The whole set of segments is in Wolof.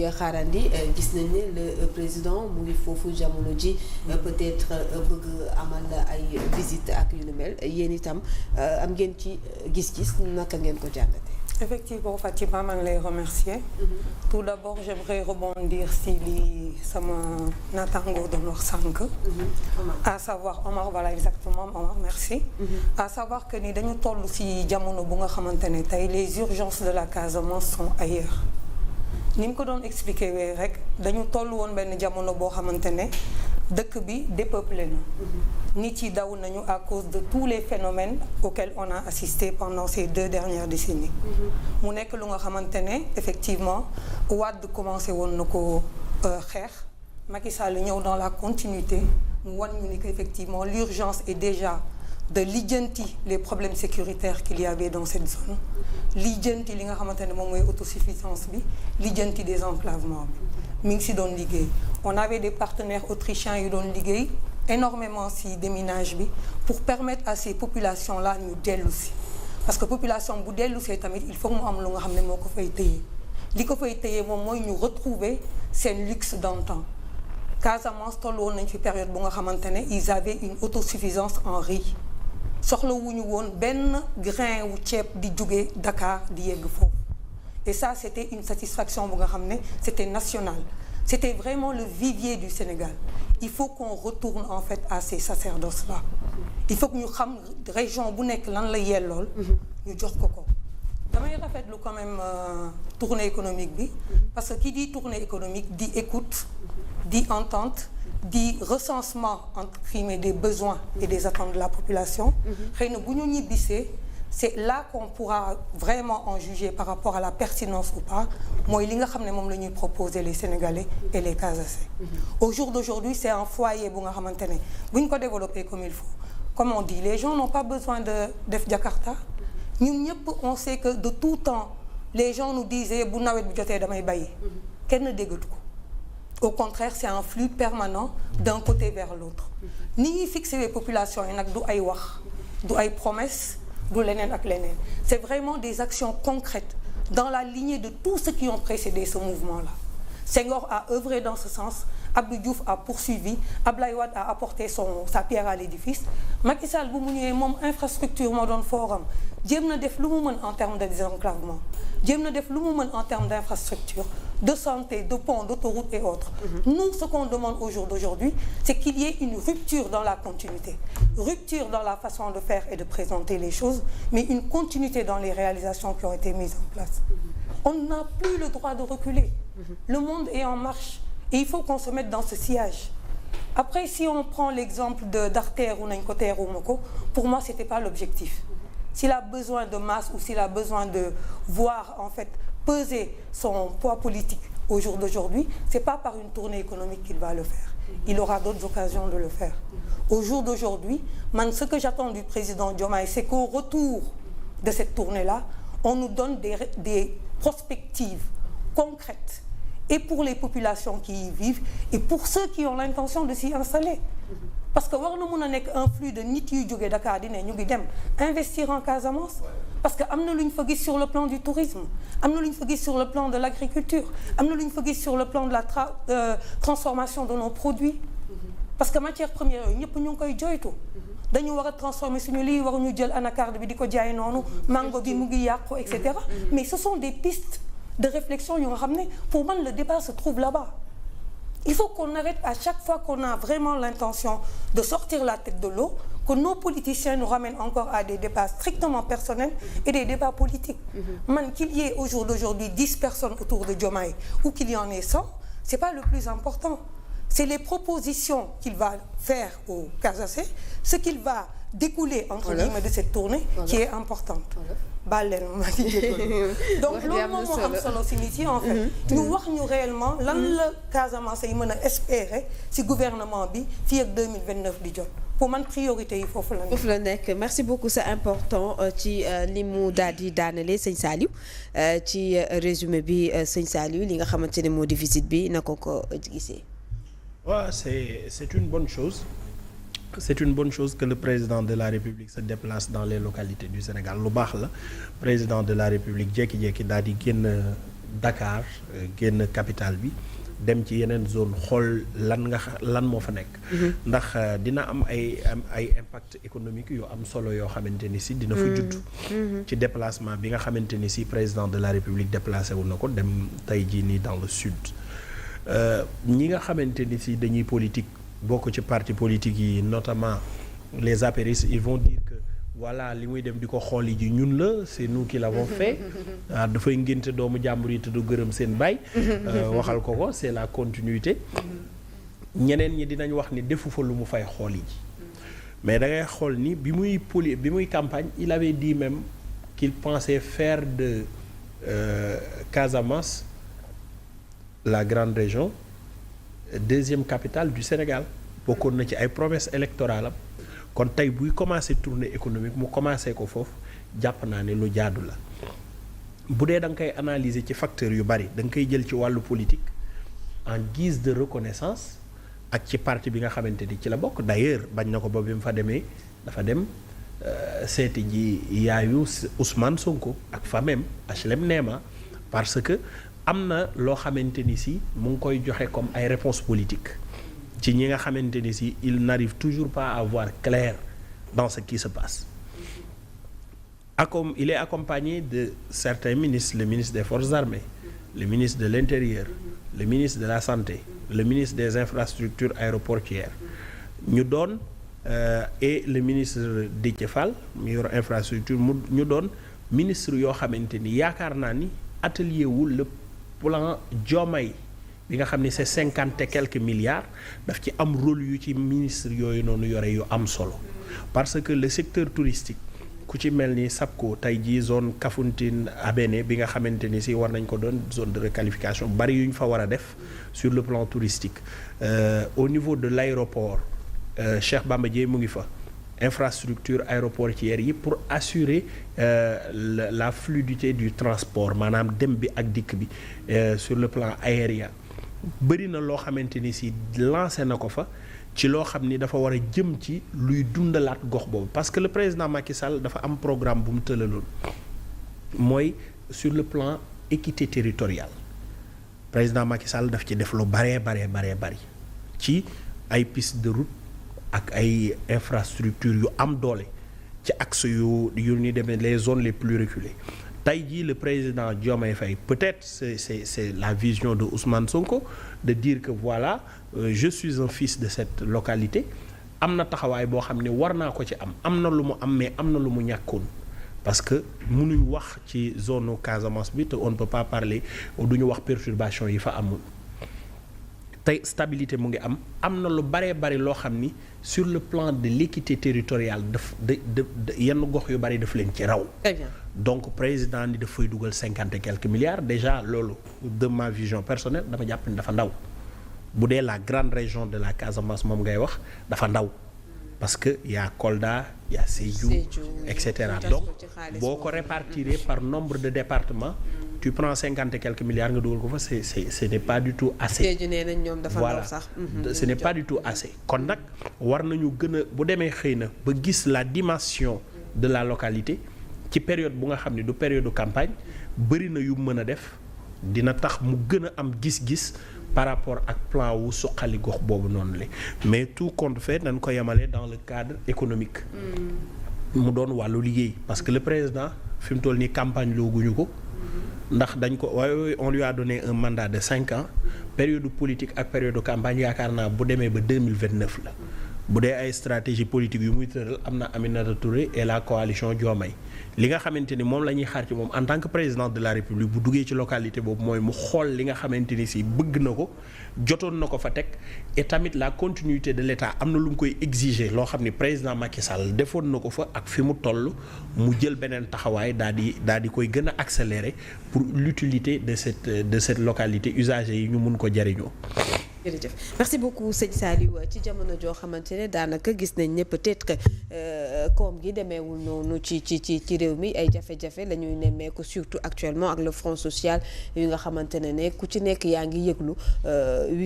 xaarandi gis nañ ne le président mu ngi foofu jamono ji peut-être bëgg amal ay visite ak yu nu mel yéen itam am ngeen ci gis-gis naka ngeen ko jàngatee. Effectivement Fatima maa ngi lay remercier. Tout d'abord j'aimerais rebondir si li sama naataango doon wax sànq. À savoir Omar, voilà exactement Omar, merci. À savoir que ni dañu toll si jamono bu nga xamante ne tey les urgences de la Casamance sont ailleurs. ni mu ko doon expliqué wee rek dañu toll woon benn jamono boo xamante ne dëkk bi dépeuplé na. nit yi daw nañu à cause de tous les phénomènes auxquels on a assisté pendant ces 2 dernières décennies. mu nekk lu nga xamante ne effectivement Wade commencé woon na ko xeex Macky Sall ñëw dans la continuité mu wan ñu ni que effectivement l'urgence est déjà de lijjanti les problèmes sécuritaires qu'il y avait dans cette zone, lijjanti li nga xamante ne moom mooy autosuffisance bi, lijjanti désenclavement bi mi ngi si doon liggéey. On avait des partenaires autrichiens yu doon liggéey énormément si déminage bi pour permettre à ces populations là ñu dellu si parce que population bu dellu see tamit il faut mu am lu nga xam ne moo ko fay téye li ko fay téye moom mooy ñu retrouver seen luxe d'antan. Casamance toll woon nañ fi période bu nga xamante ne ils avaient une autosuffisance en riz. soxla wuñu woon benn grain wu ceeb di jóge Dakar di yegg foofu et ça c'était une satisfaction bu nga xam ne c'était national, c'était vraiment le vivier du Sénégal. Il faut qu'on retourne en fait à ces sacerdoces là. Il faut que ñu xam région bu nekk lan la yellool ñu jox ko ko. damay rafetlu quand même tournée économique bi parce que qui dit tournée économique dit écoute, dit entente, di recensement entre guillemets des besoins et des attentes de la population. xëy na bu ñu ñibbisee c'est là qu'on pourra vraiment en juger par rapport à la pertinence ou pas mooy li nga xam ne moom la ñuy proposer les Sénégalais et les Casacés. Au jour d'aujourd'hui c'est un foyer bu nga xamante ne bu ñu ko développer comme il faut, comme on dit les gens n'ont pas besoin de def Jakarta. ñun ñëpp on sait que de tout temps les gens nous disaient bu nawet bi jotee damay bàyyi kenn déggatu ko. Au contraire, c'est un flux permanent d'un côté vers l'autre. ni ñuy fixer les populations yi nag du ay wax du ay promesses du leneen ak leneen. C'est vraiment des actions concrètes dans la lignée de tous ceux qui ont précédé ce mouvement-là. Senghor a œuvré dans ce sens, Abdou Diouf a poursuivi, Abdoulaye Wade a apporté sa pierre à l'édifice. Macky Sall bu mu ñëwee moom infrastructure moo doon forum jéem na def lu mu mën en termes de désenclavement, jéem na def lu mu mën en termes d'infrastructure, de santé, de ponts, d'autoroutes et autres. Nous, ce qu'on demande au jour d'aujourd'hui, c'est qu'il y ait une rupture dans la continuité, rupture dans la façon de faire et de présenter les choses, mais une continuité dans les réalisations qui ont été mises en place. On n'a plus le droit de reculer. Le monde est en marche et il faut qu'on se mette dans ce sillage. Après, si on prend l'exemple d'artère ou nañ ko teeru ma ko, pour moi, c'était pas l'objectif. S'il a besoin de masse ou s'il a besoin de voir en fait peser son poids politique au jour d'aujourd'hui, c'est pas par une tournée économique qu'il va le faire. Il aura d'autres occasions de le faire. Au jour d'aujourd'hui, ce que j'attends du président Diomaye, c'est qu'au retour de cette tournée-là, on nous donne des perspectives concrètes et pour les populations qui y vivent et pour ceux qui ont l'intention de s'y installer. Parce que war na mën a nekk un flux de nit yuy jóge Dakar di ne ñu ngi dem investir en Casamance parce que am na lu ñu fa gis sur le plan du tourisme, am na lu ñu fa gis sur le plan de l'agriculture, am na lu ñu fa gis sur le plan de la transformation de nos produits. Parce que matière première yooyu ñëpp ñu ngi koy joytu. dañu war a transformer suñu lii waruñu jël anacarde bi di ko jaay noonu mango bi mu ngi yàqu et cetera. Mais ce sont des pistes de réflexion yu nga xam ne pour man le débat se trouve là-bas. Il faut qu'on arrête à chaque fois qu'on a vraiment l'intention de sortir la tête de l'eau, que nos politiciens nous ramènent encore à des débats strictement personnels et des débats politiques. Qu'il y ait au jour d'aujourd'hui 10 personnes autour de Diomaye ou qu'il y en ait 100, c'est pas le plus important. C'est les propositions qu'il va faire aux Casacés, ce qu'il va découler entre guillemets de cette tournée qui est importante. Donc loolu moom moo am solo si nit yi en fait ñu wax ñu réellement lan la Casamance yi mën a espérer si gouvernement bi fii ak 2029 di jot. Pour man priorité yi foofu la nekk. Merci beaucoup, c'est important ci li mu daal di daanale sëñ Saliou ci résumé bi sëñ Saliou li nga xamante ne moo di visite bi na ko gisee. waaw c'est une bonne chose. C'est une bonne chose que le président de la République se déplace dans les localités du Sénégal lu baax la président de la République jékki-jékki daal di génn Dakar génn capitale bi dem ci yeneen zone xool lan moo fa nekk. ndax dina am ay impact économique yu am solo yoo xamante ni si dina fa judd. ci déplacement bi nga xamante ni si président de la République déplacé wu na ko dem tey jii nii dans le sud. ñi nga xamante ni si dañuy politique bokk ci parti politique yi notamment les apéristes ils vont dire que voilà li muy dem di ko xooli ji ñun la c'est nous qui l'avons fait dafay ngénte doomu jàmbur yi te du gërëm seen baay waxal ko c'est la continuité ñeneen ñi dinañ wax ni defu fa lu mu fay xooli ji mais da ngay xool ni bi muy campagne il avait dit même qu'il pensait faire de Casamance la grande région deuxième capitale du Sénégal bokkoon na ci ay promesses électorales am kon tey buy commencer tournée économique mu commencer ko foofu jàpp naa ne lu jaadu la bu dee da nga koy analyser ci facteurs yu bari da nga koy jël ci wàllu politique en guise de reconnaissance ak ci parti bi nga xamante ni ci la bokk d'ailleurs bañ na ko ba bi mu fa demee dafa dem seeti ji yaayu Ousmane Sonko ak famem HLM Néma parce que am na loo xamante ni si mu ngi koy joxe comme ay réponses politiques ci ñi nga xamante ni si il n'arrive toujours pas à voir clair dans ce qui se passe il est accompagné de certains ministres, le ministre des Forces armées, le ministre de l'Intérieur, le ministre de la Santé, le ministre des Infrastructures aéroportuaires ñu doon et le ministre Déthié Fall mu yor infrastructure ñu doon ministre yoo xamante ni yaakaar naa ni atelier wu le plan Diomaye bi nga xam ni c'est 50 et quelques milliards daf ci am rôle yu ci ministre yooyu noonu yore yu am solo parce que le secteur touristique ku ci mel ni SAPCO tey jii zone Kafountine Abéné bi nga xamante ni si war nañ ko doon zone de requalification bari yu ñu fa war a def sur le plan touristique au niveau de l'aéroport Cheikh Bamba Dièye mu ngi fa infrastructure aéroportuaire yi pour assurer la fluidité du transport maanaam dem bi ak dikk bi sur le plan aérien bëri na loo xamante ni si lancé na ko fa ci loo xam ni dafa war a jëm ci luy dundalaat gox boobu parce que le président Macky Sall dafa am programme bu mu tëlaloon mooy sur le plan équité territoriale président Macky Sall daf ci def lu bari ci ay piste de route ak ay infrastructures yu am doole ci axe yu ni demee les zones les plus reculées tey jii le président Diomaye Faye peut-être c'est la vision de Ousmane Sonko de dire que voilà je suis un fils de cette localité am na taxawaay boo xam ne war naa ko ci am na lu mu am mais am na lu mu ñàkkoon parce que mënuñ wax ci zone Casamance bi te on ne peut pas parler du ñu wax perturbation yi fa amul tey stabilité mu ngi am na lu bari loo xam ni sur le plan de l'équité territoriale de yenn gox yu bari daf leen ci raw. Très bien. Donc président ni dafay dugal 50 et quelques milliards déjà loolu de ma vision personnelle dama jàpp ni dafa ndaw bu dee la grande région de la Casamance moom ngay wax dafa ndaw parce que y a Kolda y a Sédhiou et cetera donc boo ko répartir par nombre de départements tu prends 50 et quelques milliards nga dugal ko fa ce n'est pas du tout assez. Voilà ce n'est pas du tout assez kon nag war nañu gën a bu demee xëy na ba gis la dimension de la localité ci période bu nga xam ne du période de campagne bëri na yu mën a def dina tax mu gën a am gis-gis par rapport ak plan wu suqali gox boobu noonu la mais tout compte fait nañ ko yemale dans le cadre économique. mu doon wàllu liggéey parce que le président fi mu toll nii campagne looguñu ko. ndax dañ ko waaye on lui a donné un mandat de 5 ans période politique ak période de campagne yaakaar naa bu demee ba 2029 la bu dee ay stratégie politique yu muy tëral am na Aminata Touré et la coalition Diomaye li nga xamante ni moom la ñuy xaar ci moom en tant que président de la République bu duggee ci localité boobu mooy mu xool li nga xamante ni si bëgg na ko jotoon na ko fa teg et tamit la continuité de l'État am na lu mu koy exiger loo xam ni président Macky Sall defoon na ko fa ak fi mu toll mu jël beneen taxawaay daal di koy gën a accélérer pour l'utilité de cette localité usagers yi ñu mun ko jariñoo jërëjëf merci beaucoup sëñ Saliou ci jamono joo xamante ne daanaka gis nañ ne peut-être que koom gi demeewul noonu ci réew mi ay jafe-jafe la ñuy nemmeeku surtout actuellement ak le front social yu nga xamante ne ku ci nekk yaa ngi yëglu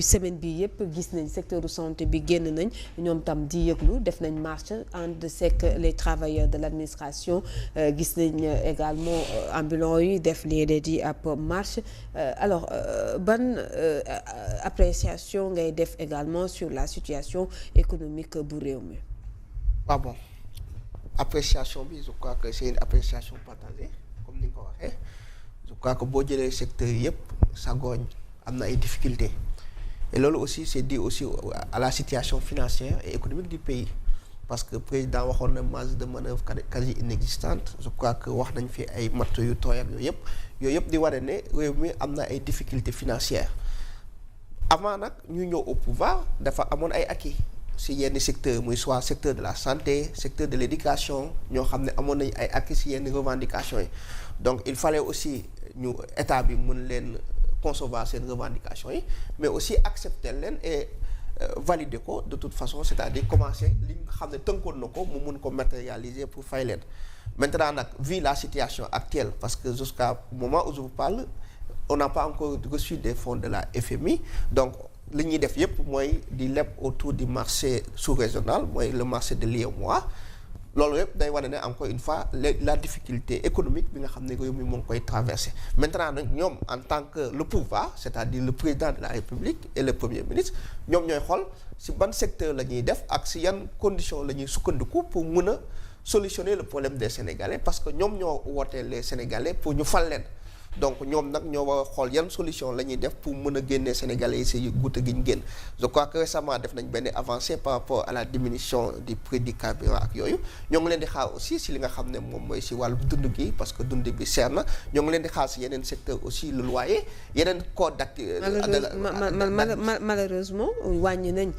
semaine bi yëpp gis nañ secteur santé bi génn nañ ñoom tam di yëglu def nañ marche ànd sek les travailleurs de l'administration gis nañ également ambulants yi def léeg-léeg di ab marche alors ban appréciation ngay def également sur la situation économique bu réew mi. waaw bon appréciation bi je crois que c'est une appréciation partagée comme ni nga ko waxee je crois que boo jëlee secteur yëpp sa gooñ am na ay difficultés et loolu aussi c'est dû aussi à la situation financière et économique du pays parce que président waxoon na marge de manœuvre quasi inexistante je crois que wax nañ fi ay matt yu tooy ak yooyu yëpp di wane ne réew mi am na ay difficultés financières avant nag ñu ñëw au pouvoir dafa amoon ay acquis si yenn secteur muy soit secteur de la santé secteur de l'éducation ñoo xam ne amoon nañ ay acquis si yenn revendications yi donc il fallait aussi ñu état bi mën leen concevoir seen revendications yi mais aussi accepter leen et valider ko de toute façon c'est-à-dire commencer li nga xam ne tënkoon na ko mu mun ko matérialiser pour fay leen maintenant nag vu la situation actuelle parce que jusqu'à moment où je vous parle on n'a pas encore reçu des fonds de la FMI donc li ñuy def yëpp mooy di leb autour du marché sous-régional mooy le marché de l'UEMOA loolu yëpp day wane ne encore une fois la difficulté économique bi nga xam ne réew mi moo ngi koy traverser maintenant nag ñoom en tant que le pouvoir c'est-à-dire le président de la République et le premier ministre ñoom ñooy xool ci ban secteur la ñuy def ak ci yan conditions la ñuy sukkandiku pour mën a solutionner le problème des Sénégalais parce que ñoom ñoo wootee les Sénégalais pour ñu fal leen donc ñoom nag ñoo war a xool yan solution la ñuy def pour mën a génnee Sénégalais yi si guute gi ñu génn je crois que récemment def nañ benn avancée par rapport à la diminution du prix du carburant ak yooyu ñoo ngi leen di xaar aussi si li nga xam ne moom mooy si wàllu dund gi parce que dund bi seer na ñoo ngi leen di xaar si yeneen secteur aussi le loyer yeneen code d'activité malheureusement wàññi nañ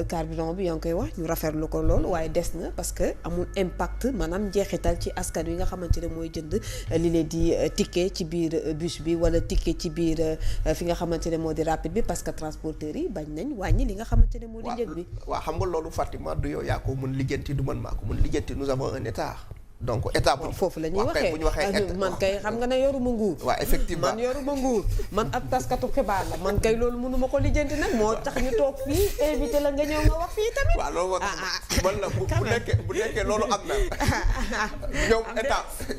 carburant bi yaa ngi koy wax ñu rafetlu ko loolu waaye des na parce que amul impact maanaam njeexital ci askan wi nga xamante ne mooy jënd li leen di ticket ci biir bus bi wala ticket ci biir fi nga xamante ne moo di rapide bi parce que transporteurs yi bañ nañ wàññi li nga xamante ne moo di njëg bi. waaw xam nga loolu Fatima du yow yaa ko mën lijjanti du man maa ko mën lijjanti nous avons un état donc état bu foofu la ñuy waxee bu ñu waxee man kay xam nga ne yoruma nguur. waaw effectivement man yoruma nguur man ab taskatu xibaar la man kay loolu mënuma ko lijjanti nag moo tax ñu toog fii invité la nga ñëw nga wax fii tamit. waaw loolu man la bu nekkee loolu am na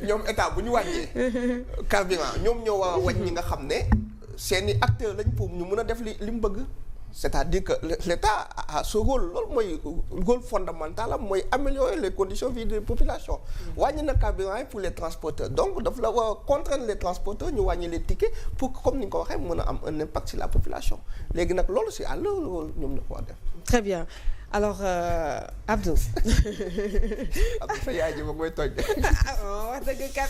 ñoom état bu ñu wàññee carburant ñoom ñoo war a wàññi ñi nga xam ne seeni acteurs lañ pour ñu mën a def li mu bëgg. c'est-à-dire que l'État a ce rôle loolu mooy rôle fondamental am mooy améliorer les conditions de vie des populations wàññi na carburant yi pour les transporteurs donc daf la war a contraindre les transporteurs ñu wàññi les tickets pour que comme ni nga ko waxee mën a am un impact sur la population léegi nag loolu c'est à loolu ñoom ñoo ko war a def. Très bien alors Abdou. Abdou sa yaay ji ma koy toj. wax dëgg kat.